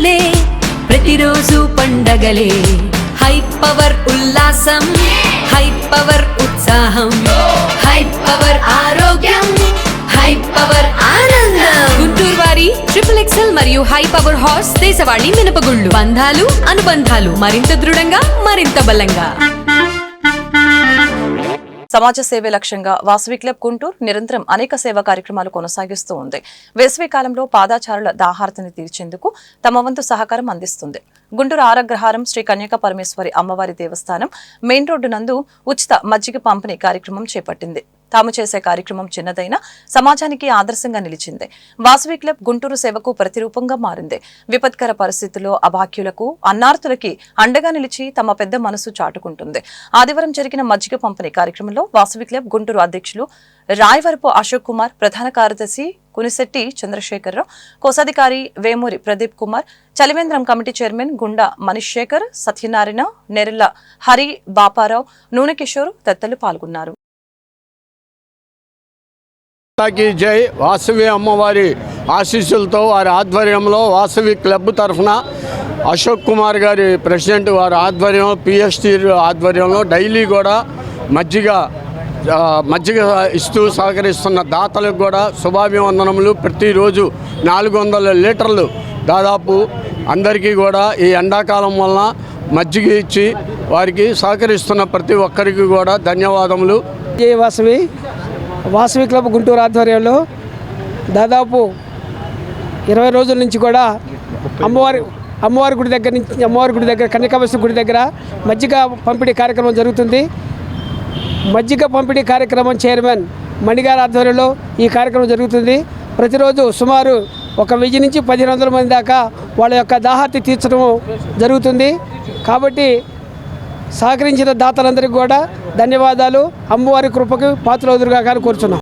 రంగులే ప్రతిరోజు పండగలే high power ఉల్లాసం high power ఉత్సాహం హై పవర్ ఆరోగ్యం హై పవర్ ఆనందం గుంటూరు వారి XXL మరియు హై పవర్ హార్స్ దేశవాళీ మినపగుళ్ళు బంధాలు అనుబంధాలు మరింత దృఢంగా మరింత బలంగా. సమాజ సేవే లక్ష్యంగా వాసవి క్లబ్ గుంటూరు నిరంతరం అనేక సేవా కార్యక్రమాలు కొనసాగిస్తూ ఉంది. వేసవి కాలంలో పాదాచారుల దాహార్తిని తీర్చేందుకు తమ వంతు సహకారం అందిస్తుంది. గుంటూరు ఆరగ్రహారం శ్రీ కన్యకా పరమేశ్వరి అమ్మవారి దేవస్థానం మెయిన్ రోడ్డు నందు ఉచిత మజ్జిగ పంపిణీ కార్యక్రమం చేపట్టింది. తాము చేసే కార్యక్రమం చిన్నదైనా సమాజానికి ఆదర్శంగా నిలిచింది. వాసవి క్లబ్ గుంటూరు సేవకు ప్రతిరూపంగా మారింది. విపత్కర పరిస్థితుల్లో అభాగ్యులకు అన్నార్తులకి అండగా నిలిచి తమ పెద్ద మనసు చాటుకుంటుంది. ఆదివారం జరిగిన మజ్జిగ పంపిణీ కార్యక్రమంలో వాసవి క్లబ్ గుంటూరు అధ్యక్షులు రాయవరపు అశోక్ కుమార్, ప్రధాన కార్యదర్శి కునిశెట్టి చంద్రశేఖరరావు, కోశాధికారి వేమూరి ప్రదీప్ కుమార్, చలివేంద్రం కమిటీ చైర్మన్ గుండా మనీష్ శేఖర్, సత్యనారాయణ, నెరెల్ల హరి, బాపారావు, నూనె కిషోర్ తదితరులు పాల్గొన్నారు. జై వాసవి అమ్మవారి ఆశీస్సులతో వారి ఆధ్వర్యంలో వాసవి క్లబ్ తరఫున అశోక్ కుమార్ గారి ప్రెసిడెంట్ వారి ఆధ్వర్యం పిఎస్టీ ఆధ్వర్యంలో డైలీ కూడా మజ్జిగ ఇస్తూ సహకరిస్తున్న దాతలకు కూడా శుభాభివందనములు. ప్రతిరోజు 400 లీటర్లు దాదాపు అందరికీ కూడా ఈ ఎండాకాలం వలన మజ్జిగ ఇచ్చి వారికి సహకరిస్తున్న ప్రతి ఒక్కరికి కూడా ధన్యవాదములు. జై వాసవి క్లబ్ గుంటూరు ఆధ్వర్యంలో దాదాపు 20 రోజుల నుంచి కూడా అమ్మవారి గుడి దగ్గర కన్యకాపరమేశ్వరి గుడి దగ్గర మజ్జిగ పంపిణీ కార్యక్రమం జరుగుతుంది. మజ్జిగ పంపిణీ కార్యక్రమం చైర్మన్ మణిగారి ఆధ్వర్యంలో ఈ కార్యక్రమం జరుగుతుంది. ప్రతిరోజు సుమారు 1000 నుంచి 1500 మంది దాకా వాళ్ళ యొక్క దాహార్తి తీర్చడం జరుగుతుంది. కాబట్టి సహకరించిన దాతలందరికీ కూడా ధన్యవాదాలు. అమ్మవారి కృపకు పాత్రలవుదురుగా కోరుచున్నాం.